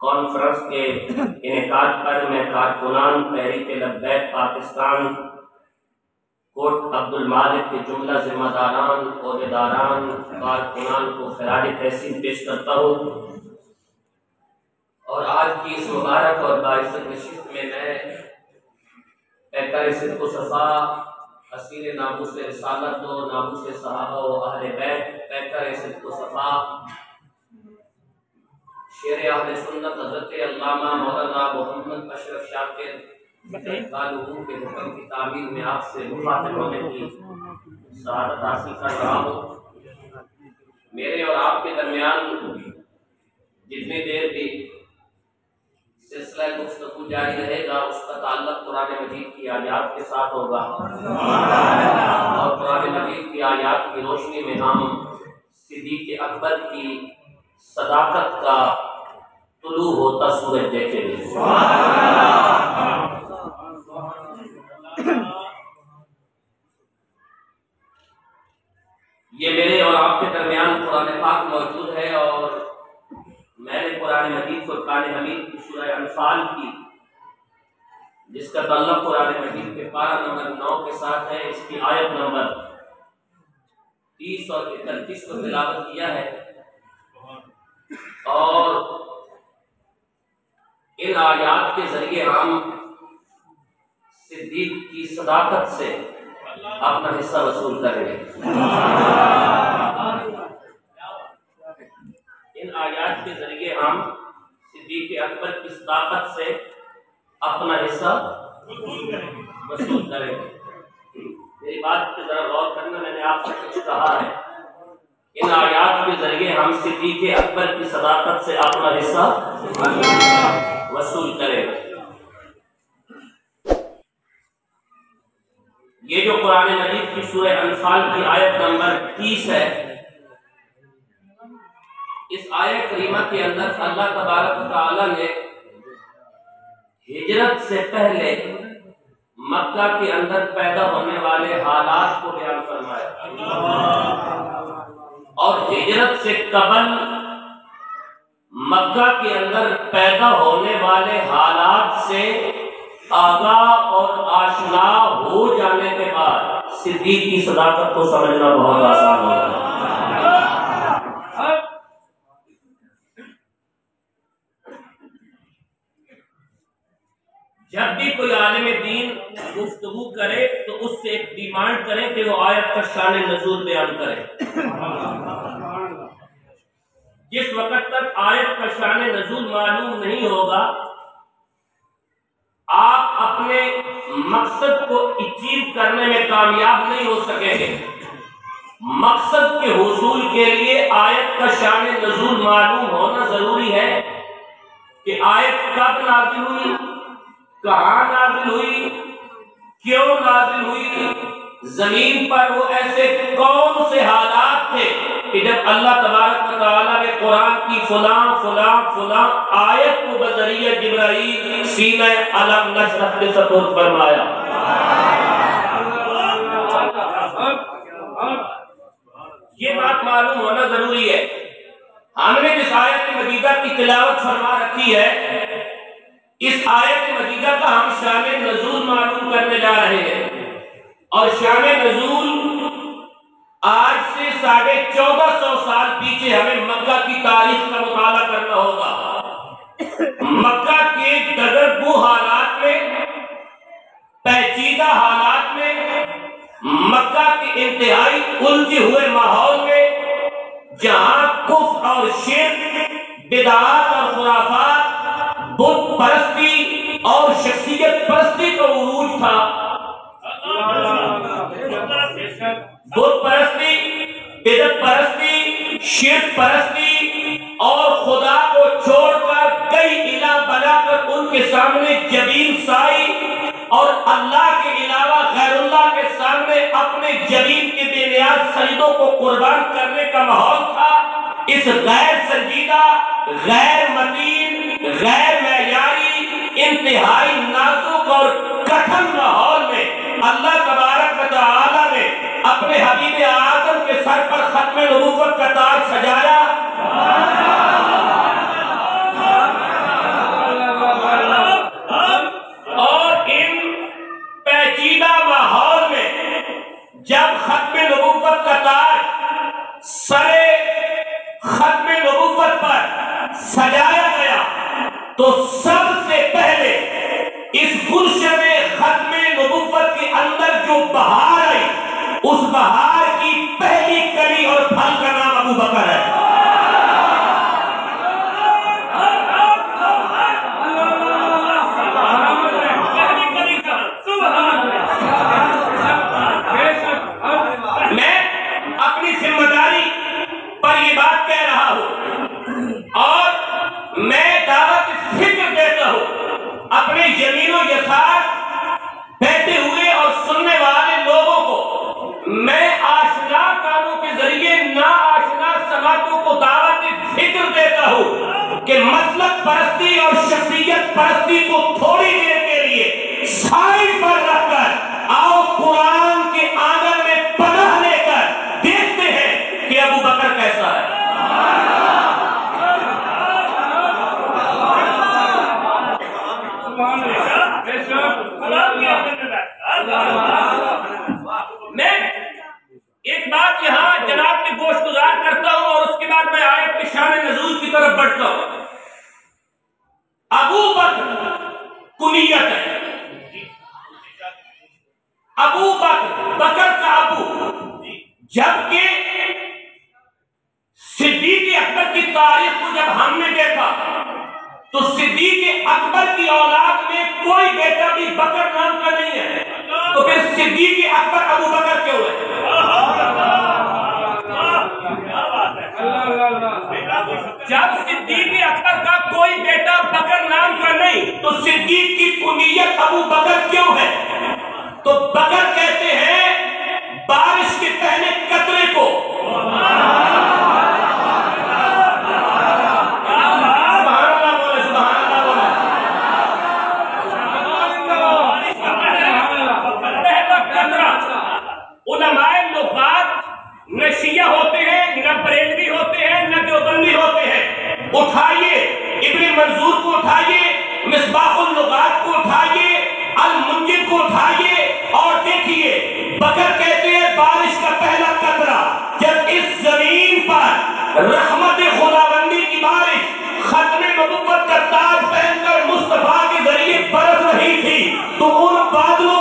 Conference के इनेकाद पर मैं कारकुनान तहरीक लब्बैक पाकिस्तान कोट अब्दुल मालिक के जुमला जिम्मेदारान ओहदेदारान कारकुनान को खिराज तहसीन पेश करता हूँ। और आज की इस मुबारक और बाइज़्ज़त नशिस्त में मैं पैकर सिद्क़ सफ़ा असीर नामूस रिसालत व नामूस सहाबा व अहले बैत पैकर सिद्क़ सफ़ा शेर अहले सुन्नत हज़रत अल्लामा मौलाना मोहम्मद अशरफ शाकिर के हुक्म की तामील में आपसे मुखातिब होने की सआदत हासिल कर रहा हूँ। मेरे और आपके दरमियान जितनी देर भी सिलसिला गुफ्तगू जारी रहेगा उसका ताल्लुक कुरान मजीद की आयात के साथ होगा और कुरान मजीद की आयात की रोशनी में हम सिद्दीक़ अकबर की सदाकत का तुलू होता सूरज देखेंगे। ये मेरे और आपके दरमियान कुरान पाक मौजूद है और मैंने कुरान मजीद फुरकान हमीद की सूरह अनफाल की जिसका ताल्लुक कुरान मजीद के पारा नंबर 9 के साथ है, इसकी आयत नंबर 30 और 31 को तिलावत किया है। और इन आयात के जरिए हम सिद्दीक की सदाकत से अपना हिस्सा वसूल करेंगे। इन आयात के जरिए हम सिद्दीक़ अकबर की सदाकत से अपना हिस्सा वसूल करेंगे। मेरी बात पे जरा गौर करना, मैंने आपसे कुछ कहा है, इन आयात के जरिए हम सिद्दीक़ अकबर की सदाकत से अपना हिस्सा वसूल करेंगे। ये जो कुरान मजीद की सूरह अनफाल की आयत नंबर 30 है, इस आयत करीमा के अंदर अल्लाह तबारक व तआला ने हिजरत से पहले मक्का के अंदर पैदा होने वाले हालात को बयान फरमाया और हिजरत से कबल मक्का के अंदर पैदा होने वाले हालात से आगाह और आशना हो जाने के बाद सिद्दीक की सदाकत को समझना बहुत आसान होगा। जब भी कोई आलिम दीन गुफ्तगू करे तो उससे एक डिमांड करें कि वो आयत का शान नज़ूल बयान करे। जिस वक्त तक आयत का शान नज़ूल मालूम नहीं होगा आप अपने मकसद को अचीव करने में कामयाब नहीं हो सकेंगे। मकसद के हुसूल के लिए आयत का शान नज़ूल मालूम होना जरूरी है कि आयत कब नाज़िल हुई, कहाँ नाज़िल हुई, क्यों नाज़िल हुई, जमीन पर वो ऐसे कौन से हालात थे कि जब अल्लाह तबारक व तआला ने कुरान की फलां फलां फलां आयत को बज़रिया जिब्राईल सीना अलम नशरह के सपोर्ट फरमाया। ये बात मालूम होना जरूरी है। हमने जिस आयत मजीदा की तिलावत फरमा रखी है, इस आयत मजीदा का हम शान नज़ूल मालूम करने जा रहे हैं और शान नज़ूल आज से 1450 साल पीछे हमें मक्का की तारीख का मुताला करना होगा। मक्का के डगरगू हालात में, पेचीदा हालात में, मक्का के इंतहाई उलझे हुए माहौल में, जहां कुफ्र और शिर्क, बिदअत और खुराफात, बुत परस्ती और शख्सियत परस्ती का उरूज था। बुत परस्ती, बिदअत परस्ती, शिर्क परस्ती और खुदा को छोड़कर कई इलाह बनाकर उनके सामने जबीन साई और अल्लाह के अलावा गैरुल्लाह के सामने अपने जबीन के बेनियाज सजदों को कुर्बान करने का माहौल था। इस गैर से गैर मतीन, गैर मेयारी, इंतहाई नाजुक और कठिन माहौल में अल्लाह तबारक व तआला ने अपने हबीब आज़म के सर पर खत्म नबूवत का ताज सजाया। और इन पेचीदा माहौल में जब खत्म नबूवत का ताज सरे खत्म नबूवत पर सजाया गया तो सबसे पहले इस गुलशन खत्म नबूवत के अंदर जो बहार आई, उस बहार की पहली कली और फल का नाम अबू बकर है। मैं अपनी जिम्मेदारी पर ये बात कह रहा हूं और मैं दावत फिक्र देता हूं अपने जमीनों यसार बैठे हुए और सुनने वाले लोगों को। मैं आशना कानों के जरिए ना आशना समातों को दावत फिक्र देता हूं कि मसलक परस्ती और शख्सियत परस्ती को थोड़ी देर के लिए साइड पर रखकर आओ कुरान के आंगन में पनाह लेकर देखते हैं कि अबू बकर कैसा है। मैं एक बात यहां जनाब के गोश गुजार करता हूं और उसके बाद मैं आयत के शान नज़ूल की तरफ बढ़ता हूं। अबू बकर कुनियत है, अबू बकर बकर का अबू, जबकि सिद्दीक़ अकबर की तारीख को जब हमने देखा तो सिद्दीक़ अकबर की औलाद में कोई बेटा भी बकर नाम का नहीं है, तो फिर सिद्दीक़ अकबर अबू बकर क्यों है? जब सिद्दीक़ अकबर का कोई बेटा बकर नाम का नहीं तो सिद्दीक़ की कुनियत अबू बकर क्यों है? तो बकर कहते हैं बारिश के पहले कतरे को। उलमाए लुगात न शिया होते हैं, न बरेलवी होते हैं, न देवबंदी होते हैं। उठाइए इब्न मंजूर को, उठाइए मिसबाहुल लुगात को, उठाइए अल मुंजिद को उठाइए और देखिए बकर कहते हैं बारिश का पहला कतरा जब इस जमीन पर रहमत खुदाबंदी की बारिश खत्म नबुव्वत का ताज पहनकर मुस्तफा के जरिए बरस रही थी तो उन बादलों